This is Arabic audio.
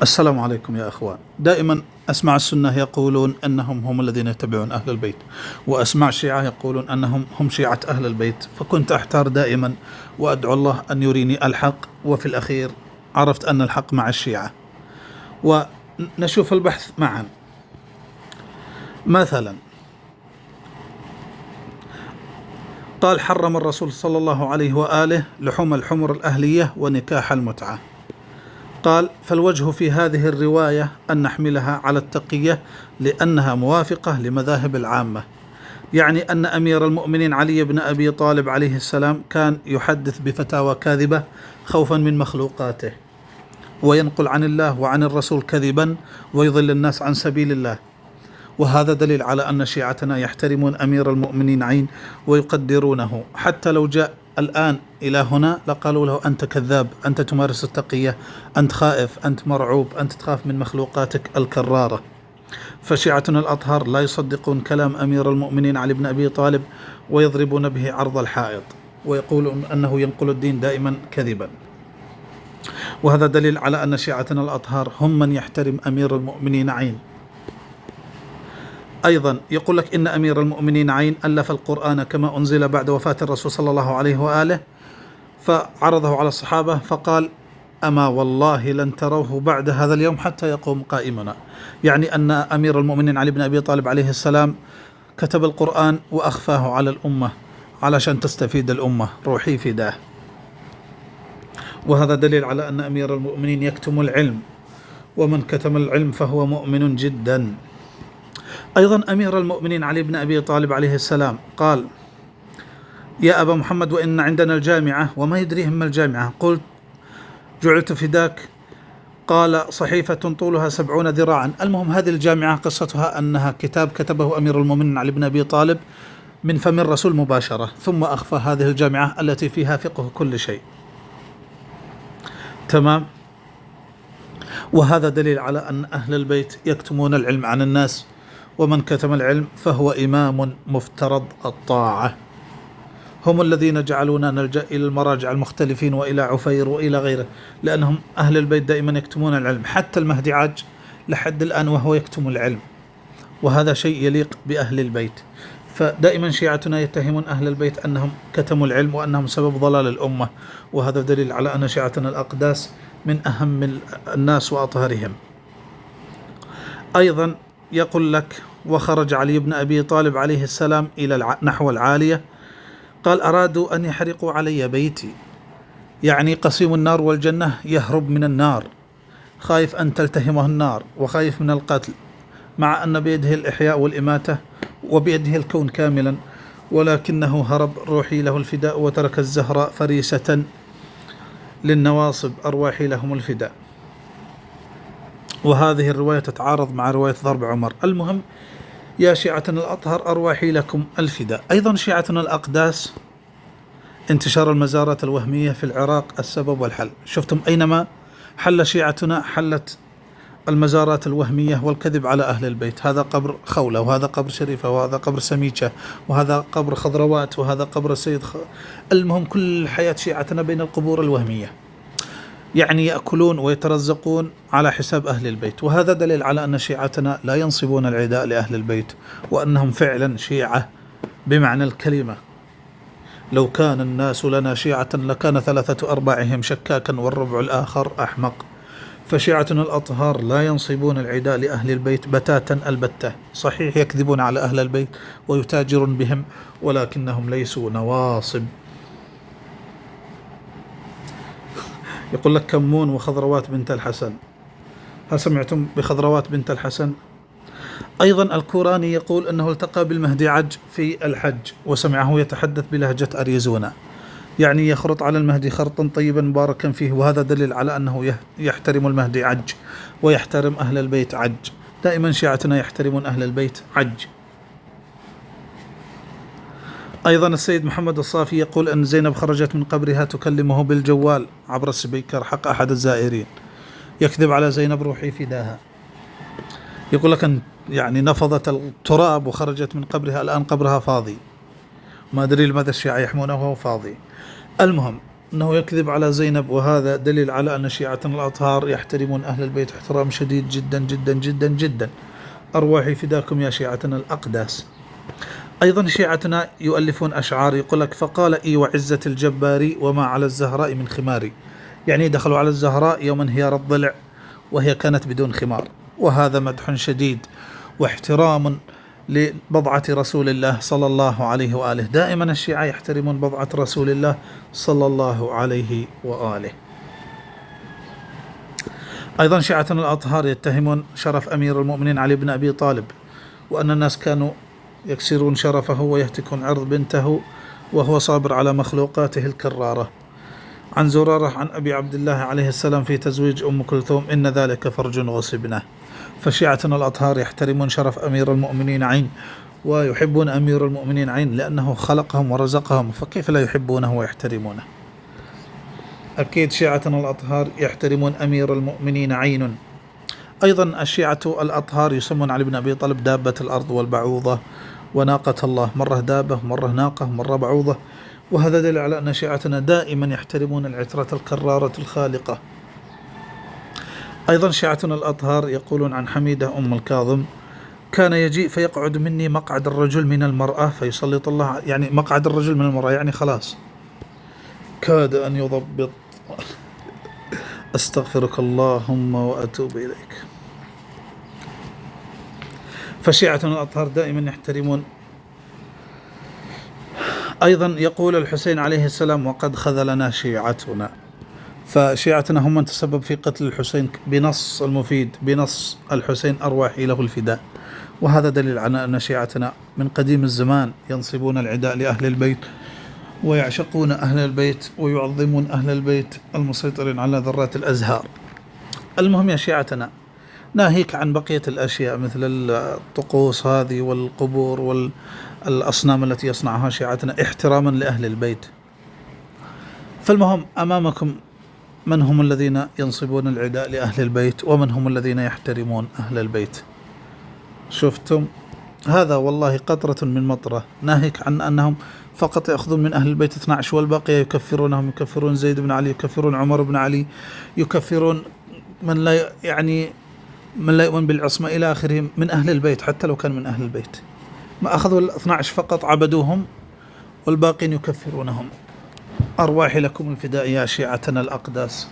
السلام عليكم يا أخوان. دائما أسمع السنة يقولون أنهم هم الذين يتبعون أهل البيت، وأسمع الشيعة يقولون أنهم هم شيعة أهل البيت، فكنت أحتار دائما وأدعو الله أن يريني الحق، وفي الأخير عرفت أن الحق مع الشيعة. ونشوف البحث معا. مثلا قال: حرم الرسول صلى الله عليه وآله لحوم الحمر الأهلية ونكاح المتعة. قال: فالوجه في هذه الرواية أن نحملها على التقية لأنها موافقة لمذاهب العامة، يعني أن أمير المؤمنين علي بن أبي طالب عليه السلام كان يحدث بفتاوى كاذبة خوفا من مخلوقاته، وينقل عن الله وعن الرسول كذبا ويضل الناس عن سبيل الله. وهذا دليل على أن شيعتنا يحترمون أمير المؤمنين عين ويقدرونه، حتى لو جاء الآن إلى هنا لقالوا له: أنت كذاب، أنت تمارس التقية، أنت خائف، أنت مرعوب، أنت تخاف من مخلوقاتك الكرارة. فشيعتنا الأطهار لا يصدقون كلام أمير المؤمنين علي بن أبي طالب ويضربون به عرض الحائط، ويقولون أنه ينقل الدين دائما كذبا. وهذا دليل على أن شيعتنا الأطهار هم من يحترم أمير المؤمنين عين. أيضا يقول لك إن أمير المؤمنين عين ألف القرآن كما أنزل بعد وفاة الرسول صلى الله عليه وآله، فعرضه على الصحابة فقال: أما والله لن تروه بعد هذا اليوم حتى يقوم قائمنا. يعني أن أمير المؤمنين علي بن أبي طالب عليه السلام كتب القرآن وأخفاه على الأمة علشان تستفيد الأمة، روحي فداه. وهذا دليل على أن أمير المؤمنين يكتم العلم، ومن كتم العلم فهو مؤمن جدا. أيضا أمير المؤمنين علي بن أبي طالب عليه السلام قال: يا أبا محمد، وإن عندنا الجامعة وما يدريهم ما الجامعة. قلت: جعلت فداك. قال: صحيفة طولها 70 ذراعا. المهم هذه الجامعة قصتها أنها كتاب كتبه أمير المؤمنين علي بن أبي طالب من فم الرسول مباشرة، ثم أخفى هذه الجامعة التي فيها فقه كل شيء. تمام. وهذا دليل على أن أهل البيت يكتمون العلم عن الناس، ومن كتم العلم فهو إمام مفترض الطاعة. هم الذين جعلونا نلجأ إلى المراجع المختلفين وإلى عفير وإلى غيره، لأنهم أهل البيت دائما يكتمون العلم. حتى المهدي عاج لحد الآن وهو يكتم العلم، وهذا شيء يليق بأهل البيت. فدائما شيعتنا يتهمون أهل البيت أنهم كتموا العلم وأنهم سبب ضلال الأمة، وهذا دليل على أن شيعتنا الأقداس من أهم الناس وأطهرهم. أيضا يقول لك: وخرج علي بن أبي طالب عليه السلام إلى نحو العالية. قال: أرادوا أن يحرقوا علي بيتي، يعني قسيم النار والجنة يهرب من النار، خايف أن تلتهمه النار وخايف من القتل، مع أن بيده الإحياء والإماتة وبيده الكون كاملا، ولكنه هرب. روحي له الفداء وترك الزهراء فريسة للنواصب، أرواحي لهم الفداء. وهذه الرواية تتعارض مع رواية ضرب عمر. المهم يا شيعتنا الأطهر، أرواحي لكم الفداء. أيضا شيعتنا الأقداس انتشار المزارات الوهمية في العراق السبب والحل. شفتم أينما حل شيعتنا حلت المزارات الوهمية والكذب على أهل البيت. هذا قبر خولة، وهذا قبر شريفة، وهذا قبر سميكة، وهذا قبر خضروات، وهذا قبر السيد المهم كل حياة شيعتنا بين القبور الوهمية، يعني يأكلون ويترزقون على حساب أهل البيت. وهذا دليل على أن شيعتنا لا ينصبون العداء لأهل البيت، وأنهم فعلا شيعة بمعنى الكلمة. لو كان الناس لنا شيعة لكان 3/4 شكاكا والربع الآخر أحمق. فشيعتنا الأطهار لا ينصبون العداء لأهل البيت بتاتا البتة. صحيح يكذبون على أهل البيت ويتاجرون بهم، ولكنهم ليسوا نواصب. يقول لك: كمون وخضروات بنت الحسن. هل سمعتم بخضروات بنت الحسن؟ أيضا الكوراني يقول أنه التقى بالمهدي عج في الحج وسمعه يتحدث بلهجة أريزونا، يعني يخرط على المهدي خرطا طيبا مباركا فيه. وهذا دليل على أنه يحترم المهدي عج ويحترم أهل البيت عج. دائما شيعتنا يحترمون أهل البيت عج. أيضا السيد محمد الصافي يقول أن زينب خرجت من قبرها تكلمه بالجوال عبر السبيكر حق أحد الزائرين. يكذب على زينب، روحي فداها. يقول لك أن يعني نفضت التراب وخرجت من قبرها، الآن قبرها فاضي. ما أدري لماذا الشيعة يحمونه وهو فاضي. المهم أنه يكذب على زينب، وهذا دليل على أن شيعتنا الأطهار يحترمون أهل البيت احترام شديد جدا جدا جدا جدا. أرواحي فداكم يا شيعتنا الأقداس. أيضا شيعتنا يؤلفون أشعار يقول لك: فقال إي وعزة الجباري وما على الزهراء من خماري، يعني دخلوا على الزهراء يوم انهيار الضلع وهي كانت بدون خمار. وهذا مدح شديد واحترام لبضعة رسول الله صلى الله عليه وآله. دائما الشيعة يحترمون بضعة رسول الله صلى الله عليه وآله. أيضا شيعتنا الأطهار يتهمون شرف أمير المؤمنين علي بن أبي طالب، وأن الناس كانوا يكسرون شرفه ويهتكون عرض بنته وهو صابر على مخلوقاته الكرارة. عن زرارة عن أبي عبد الله عليه السلام في تزويج أم كلثوم: إن ذلك فرج غصبناه. فشيعتنا الأطهار يحترمون شرف أمير المؤمنين عين، ويحبون أمير المؤمنين عين لأنه خلقهم ورزقهم، فكيف لا يحبونه ويحترمونه؟ أكيد شيعتنا الأطهار يحترمون أمير المؤمنين عين. أيضا الشيعة الأطهار يسمون علي بن أبي طالب دابة الأرض والبعوضة وناقة الله، مرة دابة مرة ناقة مرة بعوضة. وهذا دليل على أن شيعتنا دائما يحترمون العترة الكرارة الخالقة. أيضا شيعتنا الأطهار يقولون عن حميدة أم الكاظم: كان يجيء فيقعد مني مقعد الرجل من المرأة فيسلط الله، يعني مقعد الرجل من المرأة يعني خلاص كاد أن يضبط. أستغفرك اللهم وأتوب إليك. فشيعتنا الأطهار دائما يحترمون. أيضا يقول الحسين عليه السلام: وقد خذلنا شيعتنا. فشيعتنا هم من تسبب في قتل الحسين بنص المفيد، بنص الحسين أرواحي له الفداء. وهذا دليل على أن شيعتنا من قديم الزمان ينصبون العداء لأهل البيت ويعشقون أهل البيت ويعظمون أهل البيت المسيطرين على ذرات الأزهار. المهم يا شيعتنا، ناهيك عن بقية الأشياء مثل الطقوس هذه والقبور والأصنام التي يصنعها شيعتنا احتراما لأهل البيت. فالمهم أمامكم من هم الذين ينصبون العداء لأهل البيت ومن هم الذين يحترمون أهل البيت. شفتم؟ هذا والله قطرة من مطرة، ناهيك عن أنهم فقط يأخذون من أهل البيت 12 والباقي يكفرونهم، يكفرون زيد بن علي، يكفرون عمر بن علي، يكفرون من لا من لا يؤمن بالعصمة إلى آخره من أهل البيت حتى لو كان من أهل البيت. ما أخذوا 12 فقط عبدوهم والباقين يكفرونهم. أرواحي لكم الفداء يا شيعتنا الأقداس.